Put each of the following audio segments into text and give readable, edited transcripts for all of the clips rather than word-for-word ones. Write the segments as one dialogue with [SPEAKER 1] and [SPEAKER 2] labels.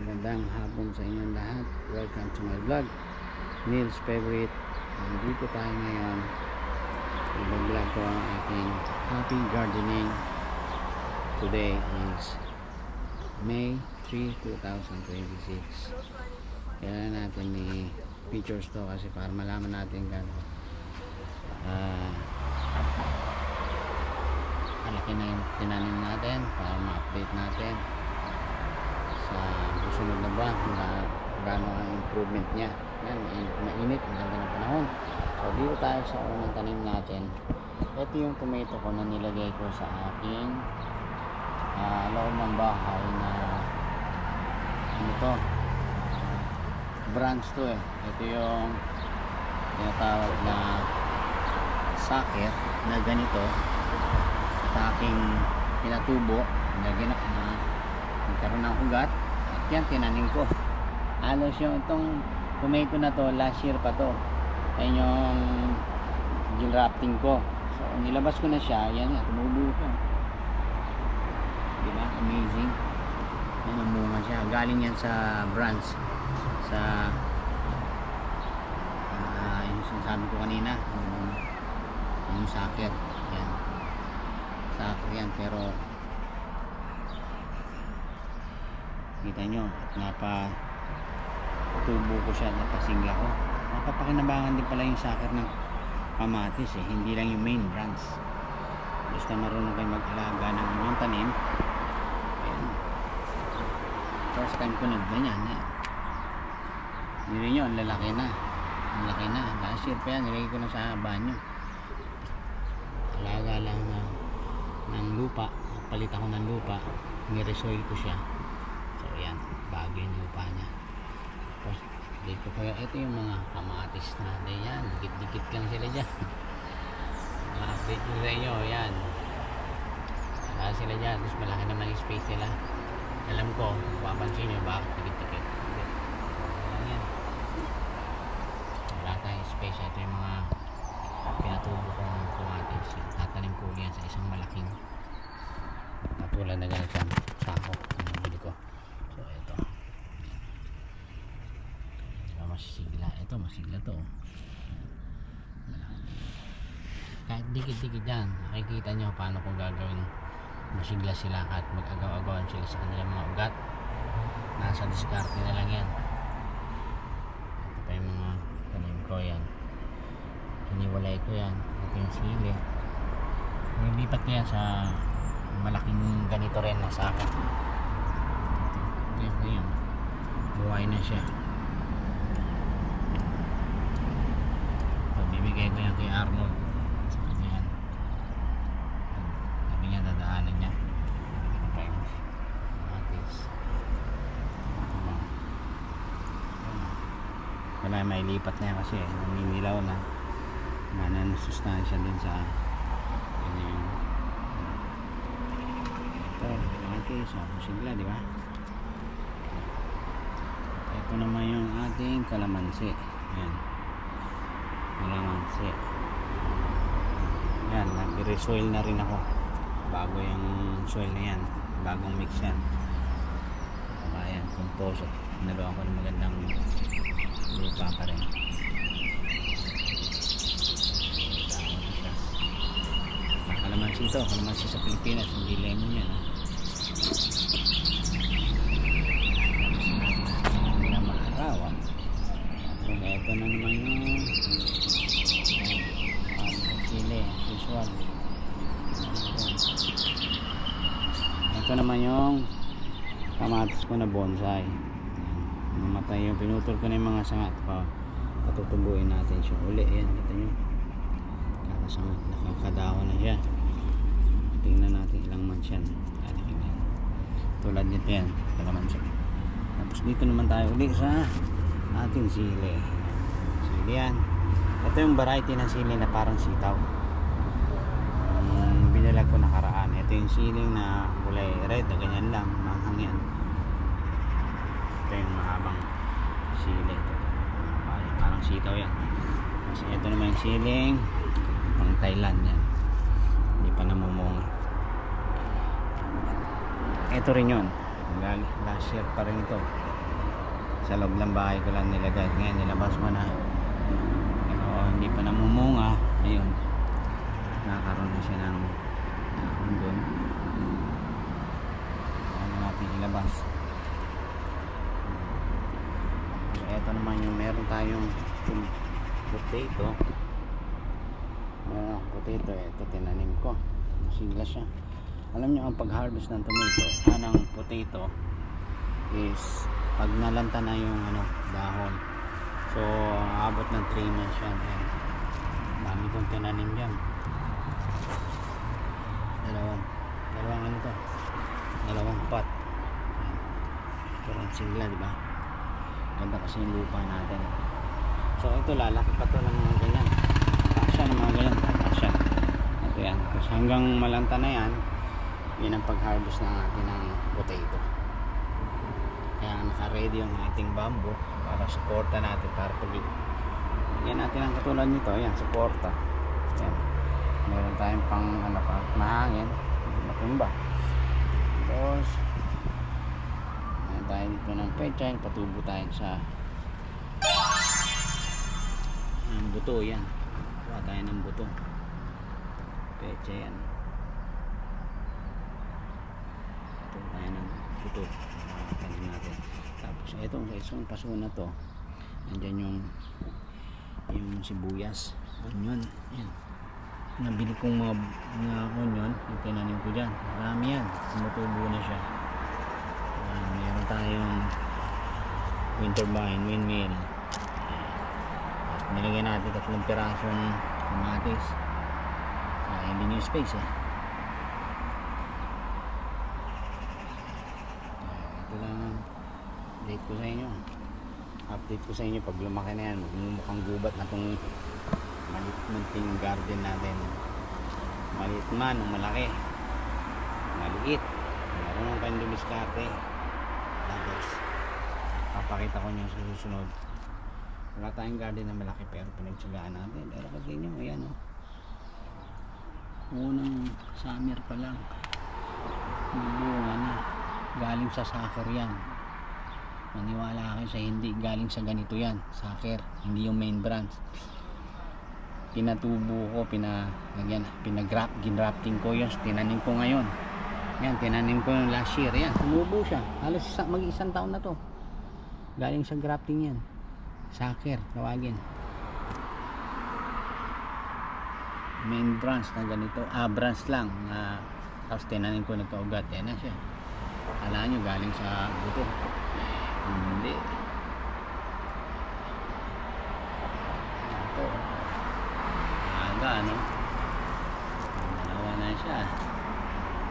[SPEAKER 1] Magandang hapon sa inyong lahat. Welcome to my vlog, Neil's Favorite. Nandito tayo ngayon. I-vlog ko ang ating happy gardening. Today is May 3, 2026. Kailangan natin may pictures to kasi para malaman natin gano'n malaki na yung tinanim natin para ma-update natin sa susunod na ba gano'n ang improvement nya. Yan, mainit ang ganda ng panahon. So dito tayo sa unang tanim natin. Ito yung tomato ko na nilagay ko sa aking loob ng bahay na ano to, branch to ito yung tinatawag na socket na ganito sa aking pinatubo na nagkaroon ng ugat at yan tinanim ko. Halos yung itong tomato na to last year pa to, ayun yung ginrafting ko. So nilabas ko na siya, yan nga tumubo siya, diba? Amazing. Yan ang bunga siya, galing yan sa branch sa yung sinasabi ko kanina, yung socket. Yan socket yan, pero kita nyo napatubo ko siya, napasigla ko. Napapakinabangan din pala yung socket ng kamatis hindi lang yung main branch. Basta marunong kayo mag-alaga ng inyong tanim. Ayan, first time ko nagganyan nilagay nyo, ang lalaki na, ang laki na. Last year pa yan, nilagay ko na sa banyo. Alaga lang ng lupa, palit ako ng lupa, niresoil ko siya. So yan, bago yung lupa nya. Tapos dito kaya ito yung mga kamatis na yan, dikit-dikit lang sila dyan. Update ko sa inyo, yan wala sila dyan, tapos malaki naman yung space nila. Alam ko, papansin nyo bakit dikit-dikit. Yan, wala tayong space. Ito yung mga pinatubo kong kamatis. Tatanim ko yan sa isang malaking katulad na ganito sako na nabili ko. So ito masisigla, ito masigla to kahit dikit-dikit yan. Nakikita nyo paano kung gagawin masigla sila kahit mag-agaw-agawan sila sa kanilang mga ugat. Nasa diskarte na lang yan. Ito pa yung mga tanim ko, yan hiniwalay ko yan. Ito yung sili, nilipat ko yan sa malaking ganito rin na sako. Ito yung buhay na siya. Bibigay ko yan kay Arnold. Yan, sabi niya dadaanan niya. Wala, may lipat na yan kasi naninilaw na nanasustansya din sa yung ito, okay, so sigla, di ba? Ito naman yung ating kalamansi. Yan, kalamansi. Yan, nag-resoil na rin ako bago yung soil na yan, bagong mix yan. Ayan, compost. Naluan ko ng magandang lupa pa rin. Kalamansi ito, kalamansi sa Pilipinas, hindi lemon yan. Hindi na maarawan. Kung ito na naman yung sili, visual. Ito naman yung kamatis ko na bonsai. Namatay yung pinutol ko na yung mga sangat pa, patutubuin natin siya uli. Ayan, kita nyo, kakasangat, nakakadawa na siya. Tingnan natin ilang months yan. Tulad nito yan, kalamansi. Tapos dito naman tayo uli sa ating sili. Sili yan, ito yung variety ng sili na parang sitaw. Binalag ko nakaraan. Ito yung siling na kulay red na ganyan lang, manghang yan. Ito yung mahabang sili, ito parang sitaw yan. Kasi ito naman yung siling pang Thailand yan, hindi pa namumunga. Ito rin yun, last year pa rin ito. Sa loob ng bahay ko lang nilagay. Ngayon nilabas ko na. Pero hindi pa namumunga. Ayun. Nakaroon na siya ng dahon doon. Ano natin ilabas. So eto naman yung meron tayong potato. Meron potato. Ito tinanim ko. Masigla siya. Alam nyo ang pag-harvest ng tomato, ng potato is pag nalanta na yung dahon. So abot ng 3 months yan. Dami kong tinanim dyan. Dalawang pot. Parang sigla, diba? Ganda kasi yung lupa natin. So ito lalaki pa to ng mga ganyan. Kasya ng mga ganyan. Kasya. Ito yan. Tapos hanggang malanta na yan, yun ang pag-harvest ng atin ng potato. Kaya naka-ready yung ating bamboo para suporta natin, para pag yan natin ang katulad nito. Yan, suporta. Yan. Meron tayong pang mahangin, matumba. Tapos meron tayo dito ng pechay, patubo tayo sa buto. Yan, kuha tayo ng buto, pechay yan. Patubo tayo ng buto tanim natin. Tapos itong sa isang paso na to, andyan yung sibuyas, onion. Yan, nabili kong mga onion, yung tinanim ko dyan. Marami yan, tumutubo na siya. Meron tayong winter vine, windmill. Nilagyan natin 3 pirasong kamatis. Sayang din yung space ito lang update ko sa inyo pag lumaki na yan. Mukhang gubat na itong maliit garden natin. Maliit man o malaki, maliit, marunong tayong dumiskarte. Tapos papakita ko nyo sa susunod. Wala tayong garden na malaki pero pinagtsagaan natin. Pero kasi nyo, ayan unang summer pa lang bunga na. Galing sa sucker yan. Maniwala kayo sa hindi, galing sa ganito yan, sucker, hindi yung main branch. Pinatubo ko, ginrafting ko yun, tinanim ko ngayon. Yan, tinanim ko yung last year. Yan, tumubo siya. Halos mag-1 taon na to. Galing sa grafting yan. Sucker, tawagin. Main branch na ganito. Branch lang. Tapos tinanim ko, nagkaugat. Yan na siya. Alam nyo, galing sa buto. Hindi. Ito. Aga, dalawa na siya.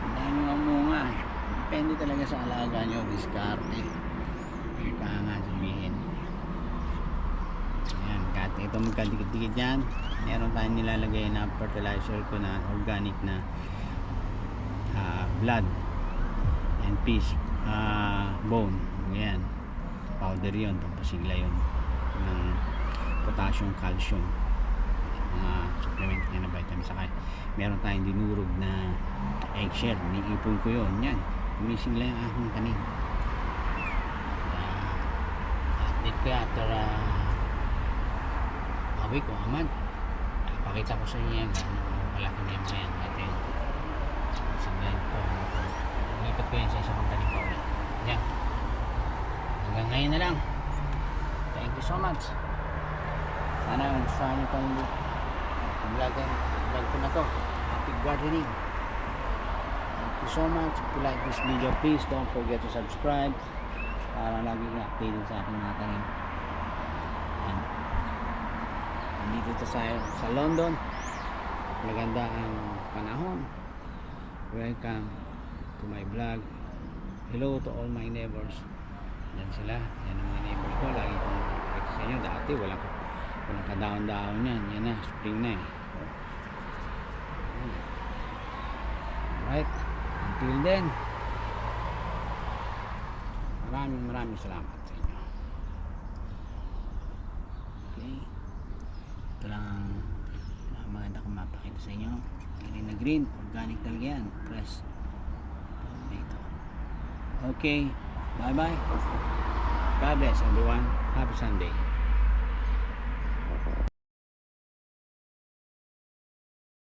[SPEAKER 1] Ang dami ng bunga. Depende talaga sa alaga nyo, diskarte. Kaya nga sabihin. Ayan, kahit ito magkadikit-dikit yan, meron tayong nilalagay na fertilizer ko na organic na blood and peace bone. Ayan, powder yun, pampasigla yun ng potassium, calcium, mga supplement niya na vitamin. Saka meron tayong dinurog na eggshell, niipon ko yun. Yan, tumisigla yung aking tanim. Update ko after a week o a month, pakita ko sa inyo yan malaki na yung mga yan. Ito yung sigla ito, lipat ko yan sa isa kong tanim pa ulit. Yan, hanggang ngayon na lang. Thank you so much. Sana gustuhan nyo itong vlog ko na to. Happy gardening. Thank you so much. If you like this video, please don't forget to subscribe para lagi ka updated sa aking mga tanim. Nandito ito sa London. Maganda ang panahon. Welcome to my vlog. Hello to all my neighbors. Yan sila. Yan ang mga neighbors ko. Lagi kong nakikita sa inyo. Dati walang kadaon-daon yan. Yan na. Spring na eh. Alright. Until then, maraming salamat sa inyo. Okay. Ito lang ang maganda kong mapakita sa inyo. Green na green. Organic talaga yan. Fresh. Okay. Bye-bye. God bless everyone. Happy Sunday.